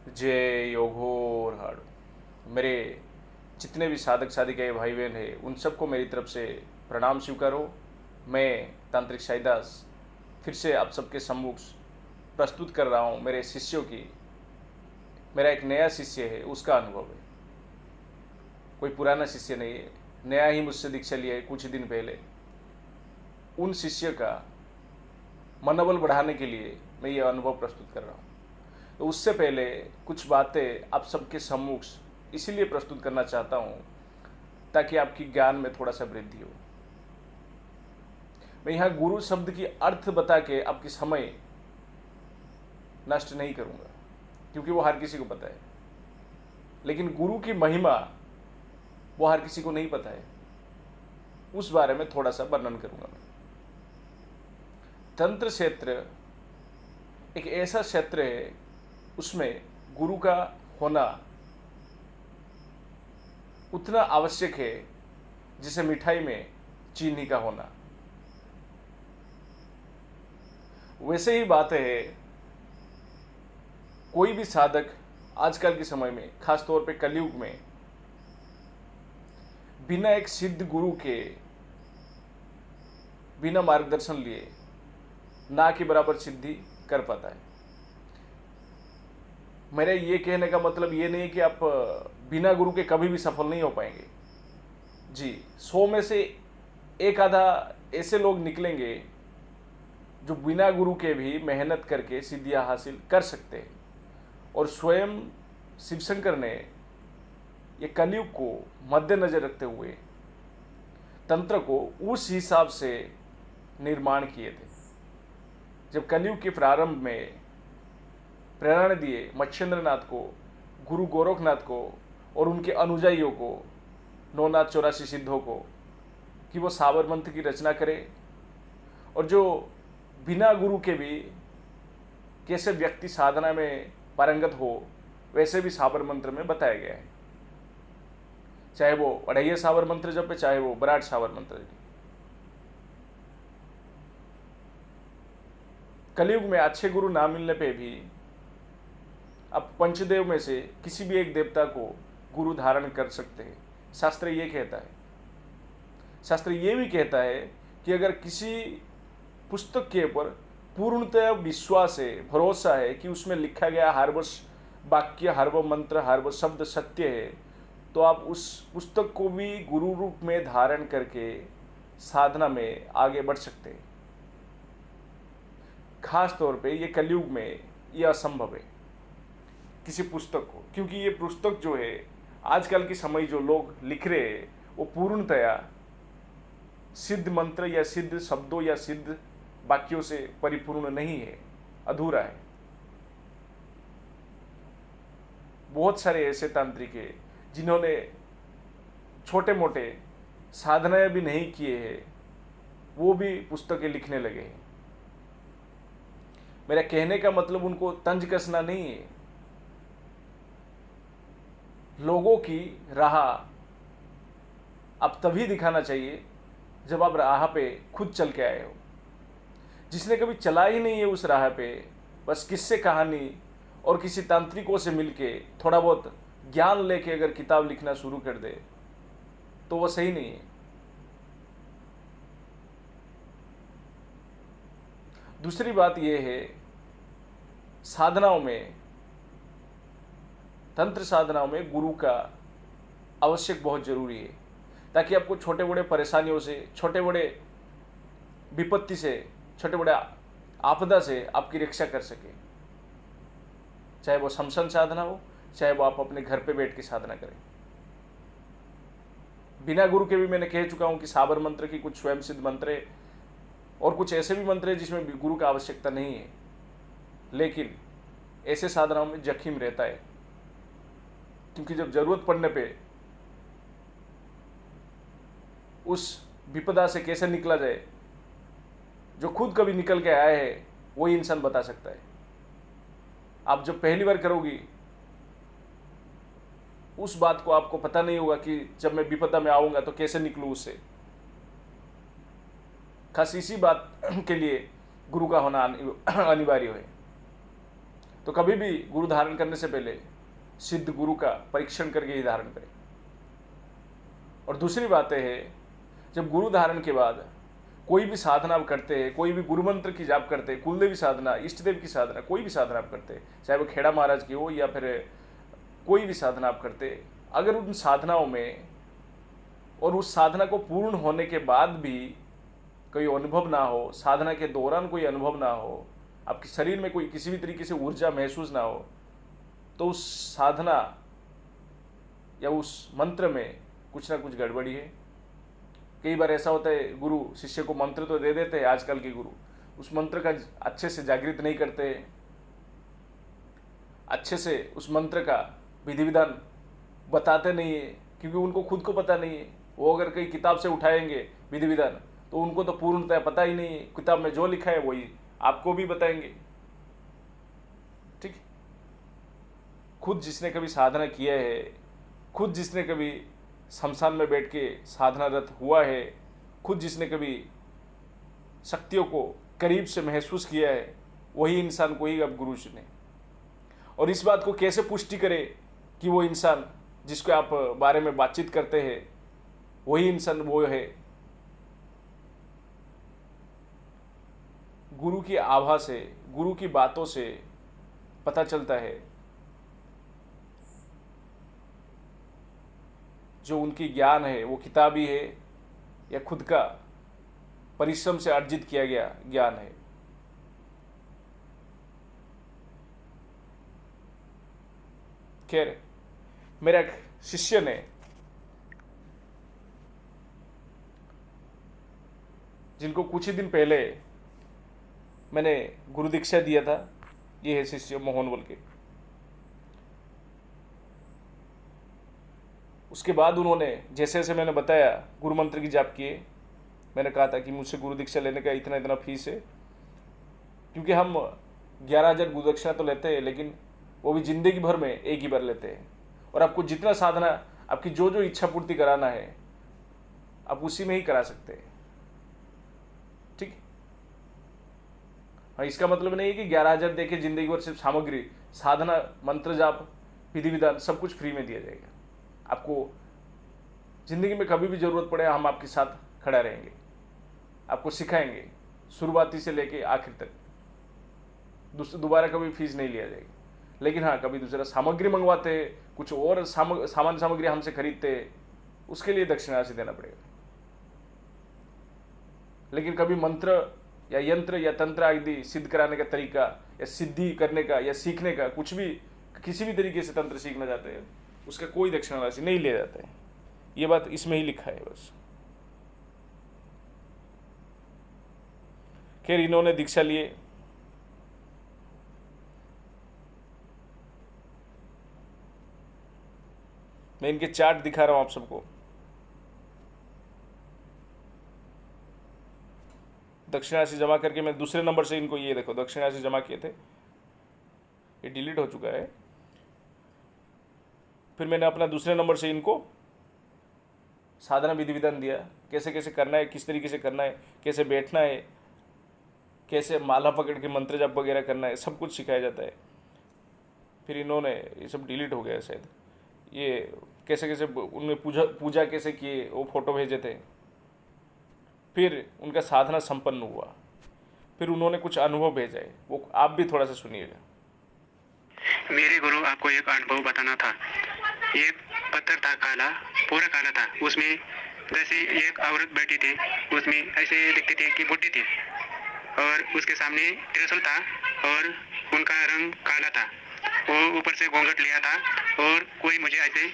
जय योगोर हाड़ो। मेरे जितने भी साधक साधिकाएँ भाई बहन हैं उन सबको मेरी तरफ से प्रणाम स्वीकारो। मैं तांत्रिक साईदास फिर से आप सबके सम्मुख प्रस्तुत कर रहा हूँ मेरे शिष्यों की। मेरा एक नया शिष्य है, उसका अनुभव है। कोई पुराना शिष्य नहीं है, नया ही मुझसे दीक्षा लिया है कुछ दिन पहले। उन शिष्य का मनोबल बढ़ाने के लिए मैं ये अनुभव प्रस्तुत कर रहा हूँ। तो उससे पहले कुछ बातें आप सबके सम्मुख इसीलिए प्रस्तुत करना चाहता हूँ ताकि आपकी ज्ञान में थोड़ा सा वृद्धि हो। मैं यहाँ गुरु शब्द की अर्थ बता के आपकी समय नष्ट नहीं करूँगा, क्योंकि वो हर किसी को पता है। लेकिन गुरु की महिमा वो हर किसी को नहीं पता है, उस बारे में थोड़ा सा वर्णन करूँगा मैं। तंत्र क्षेत्र एक ऐसा क्षेत्र है, उसमें गुरु का होना उतना आवश्यक है जैसे मिठाई में चीनी का होना। वैसे ही बात है, कोई भी साधक आजकल के समय में, खास तौर पे कलयुग में, बिना एक सिद्ध गुरु के, बिना मार्गदर्शन लिए ना के बराबर सिद्धि कर पाता है। मेरे ये कहने का मतलब ये नहीं कि आप बिना गुरु के कभी भी सफल नहीं हो पाएंगे। जी, 100 में से एक आधा ऐसे लोग निकलेंगे जो बिना गुरु के भी मेहनत करके सिद्धियां हासिल कर सकते हैं। और स्वयं शिवशंकर ने ये कलयुग को मद्देनजर रखते हुए तंत्र को उस हिसाब से निर्माण किए थे। जब कलयुग के प्रारंभ में प्रेरणा दिए मच्छेंद्रनाथ को, गुरु गोरखनाथ को और उनके अनुयायियों को, 984 सिद्धों को, कि वो साबर मंत्र की रचना करें और जो बिना गुरु के भी कैसे व्यक्ति साधना में पारंगत हो, वैसे भी साबर मंत्र में बताया गया है। चाहे वो अढ़ैया साबर मंत्र जपे, चाहे वो विराट साबर मंत्र जपे। कलयुग में अच्छे गुरु ना मिलने पे भी आप पंचदेव में से किसी भी एक देवता को गुरु धारण कर सकते हैं। शास्त्र ये कहता है। शास्त्र ये भी कहता है कि अगर किसी पुस्तक के ऊपर पूर्णतः विश्वास है, भरोसा है कि उसमें लिखा गया हर वो वाक्य, हर वो मंत्र, हर वो शब्द सत्य है, तो आप उस पुस्तक को भी गुरु रूप में धारण करके साधना में आगे बढ़ सकते हैं। खास तौर पे ये कलयुग में ये असंभव है किसी पुस्तक को, क्योंकि ये पुस्तक जो है आजकल के समय जो लोग लिख रहे हैं वो पूर्णतया सिद्ध मंत्र या सिद्ध शब्दों या सिद्ध वाक्यों से परिपूर्ण नहीं है, अधूरा है। बहुत सारे ऐसे तांत्रिक हैं जिन्होंने छोटे मोटे साधनाएं भी नहीं किए हैं, वो भी पुस्तकें लिखने लगे हैं। मेरा कहने का मतलब उनको तंज कसना नहीं है। लोगों की राह अब तभी दिखाना चाहिए जब आप राह पे खुद चल के आए हो। जिसने कभी चला ही नहीं है उस राह पे, बस किस्से कहानी और किसी तांत्रिकों से मिलके थोड़ा बहुत ज्ञान लेके अगर किताब लिखना शुरू कर दे तो वो सही नहीं है। दूसरी बात यह है, साधनाओं में, तंत्र साधनाओं में गुरु का आवश्यक बहुत जरूरी है, ताकि आपको छोटे बड़े परेशानियों से, छोटे बड़े विपत्ति से, छोटे बड़े आपदा से आपकी रक्षा कर सके। चाहे वो शमशान साधना हो, चाहे वो आप अपने घर पे बैठ के साधना करें। बिना गुरु के भी मैंने कह चुका हूं कि साबर मंत्र की कुछ स्वयं सिद्ध मंत्र है और कुछ ऐसे भी मंत्र है जिसमें गुरु का आवश्यकता नहीं है, लेकिन ऐसे साधनाओं में जोखिम रहता है, क्योंकि जब जरूरत पड़ने पे उस विपदा से कैसे निकला जाए, जो खुद कभी निकल के आया है वही इंसान बता सकता है। आप जब पहली बार करोगी उस बात को आपको पता नहीं होगा कि जब मैं विपदा में आऊंगा तो कैसे निकलूं उससे। खास इसी बात के लिए गुरु का होना अनिवार्य है। तो कभी भी गुरु धारण करने से पहले सिद्ध गुरु का परीक्षण करके ही धारण करें। और दूसरी बात है, जब गुरु धारण के बाद कोई भी साधना आप करते हैं, कोई भी गुरु मंत्र की जाप करते हैं, कुलदेवी साधना, इष्ट देव की साधना, कोई भी साधना आप करते हैं, चाहे वो खेड़ा महाराज की हो या फिर कोई भी साधना आप करते हैं, अगर उन साधनाओं में और उस साधना को पूर्ण होने के बाद भी कोई अनुभव ना हो, साधना के दौरान कोई अनुभव ना हो, आपके शरीर में कोई किसी भी तरीके से ऊर्जा महसूस ना हो, तो उस साधना या उस मंत्र में कुछ ना कुछ गड़बड़ी है। कई बार ऐसा होता है, गुरु शिष्य को मंत्र तो दे देते हैं, आजकल के गुरु उस मंत्र का अच्छे से जागृत नहीं करते, अच्छे से उस मंत्र का विधि विधान बताते नहीं है, क्योंकि उनको खुद को पता नहीं है। वो अगर कई किताब से उठाएंगे विधि विधान तो उनको तो पूर्णतः पता ही नहीं है, किताब में जो लिखा है वही आपको भी बताएंगे। ठीक, खुद जिसने कभी साधना किया है, खुद जिसने कभी शमशान में बैठ के साधनारत हुआ है, खुद जिसने कभी शक्तियों को करीब से महसूस किया है, वही इंसान को ही अब गुरु चुने। और इस बात को कैसे पुष्टि करे कि वो इंसान जिसके आप बारे में बातचीत करते हैं वही इंसान वो है? गुरु की आभा से, गुरु की बातों से पता चलता है। जो उनकी ज्ञान है वो किताबी है या खुद का परिश्रम से अर्जित किया गया ज्ञान है। खैर, मेरा एक शिष्य ने जिनको कुछ ही दिन पहले मैंने गुरु दीक्षा दिया था, ये है शिष्य मोहन बोल के। उसके बाद उन्होंने जैसे जैसे मैंने बताया गुरु मंत्र की जाप किए। मैंने कहा था कि मुझसे गुरु दीक्षा लेने का इतना इतना फीस है, क्योंकि हम 11,000 गुरु दक्षिणा तो लेते हैं, लेकिन वो भी जिंदगी भर में एक ही बार लेते हैं। और आपको जितना साधना, आपकी जो जो इच्छा पूर्ति कराना है, आप उसी में ही करा सकते हैं। ठीक, हाँ, इसका मतलब नहीं है कि 11,000 देके जिंदगी भर सिर्फ सामग्री, साधना, मंत्र जाप, विधि विधान सब कुछ फ्री में दिया जाएगा। आपको जिंदगी में कभी भी जरूरत पड़े हम आपके साथ खड़ा रहेंगे, आपको सिखाएंगे शुरुआती से लेके आखिर तक। दोबारा कभी फीस नहीं लिया जाएगी। लेकिन हाँ, कभी दूसरा सामग्री मंगवाते हैं, कुछ और सामान सामग्री हमसे खरीदते हैं, उसके लिए दक्षिणा राशि देना पड़ेगा। लेकिन कभी मंत्र या यंत्र या तंत्र आदि सिद्ध कराने का तरीका या सिद्धि करने का या सीखने का, कुछ भी किसी भी तरीके से तंत्र सीखना चाहते हैं, उसका कोई दक्षिणा राशि नहीं लिया जाता है। ये बात इसमें ही लिखा है बस। खैर, इन्होंने दीक्षा लिए। मैं इनके चार्ट दिखा रहा हूं आप सबको। दक्षिण राशि जमा करके मैं दूसरे नंबर से इनको, ये देखो दक्षिण राशि जमा किए थे, ये डिलीट हो चुका है। फिर मैंने अपना दूसरे नंबर से इनको साधना विधि विधान दिया, कैसे कैसे करना है, किस तरीके से करना है, कैसे बैठना है, कैसे माला पकड़ के मंत्र जाप वगैरह करना है, सब कुछ सिखाया जाता है। फिर इन्होंने ये सब डिलीट हो गया शायद, ये कैसे कैसे उनने पूजा कैसे किए वो फोटो भेजे थे। फिर उनका साधना संपन्न हुआ। फिर उन्होंने कुछ अनुभव भेजा है, वो आप भी थोड़ा सा सुनिएगा। मेरे गुरु, आपको एक अनुभव बताना था। एक पत्थर था काला, पूरा काला था, उसमें जैसे एक औरत बैठी थी, उसमें ऐसे दिखती थी कि बुढ़ी थी, और उसके सामने त्रिशूल था और उनका रंग काला था। वो ऊपर से घूंघट लिया था और कोई मुझे ऐसे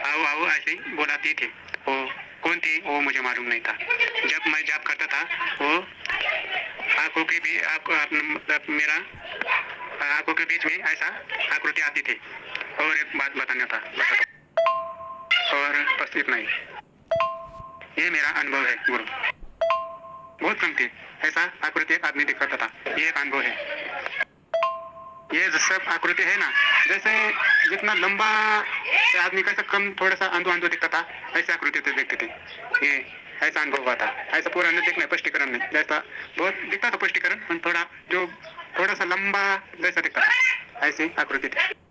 आओ आओ ऐसे बुलाती थी। वो कौन थी वो मुझे मालूम नहीं था। जब मैं जाप करता था वो आंखों के भी मतलब मेरा आंखों के बीच में ऐसा आकृति आती थी। और एक बात बताना था, और बस इतना ही। ये मेरा अनुभव है गुरु। बहुत कम थी ऐसा आकृति एक आदमी दिखाता था, ये एक अनुभव है। ये सब आकृति है ना, जैसे जितना लंबा आदमी का कम थोड़ा सा अंधो अंधो दिखता था, ऐसे आकृति से देखते थे। ये ऐसा अनुभव हुआ था। ऐसा पूरा नहीं देखना, स्पष्टीकरण नहीं, जैसा बहुत दिखता था स्पष्टीकरण, थोड़ा जो थोड़ा सा लंबा जैसा दिखता था, ऐसे आकृति थे।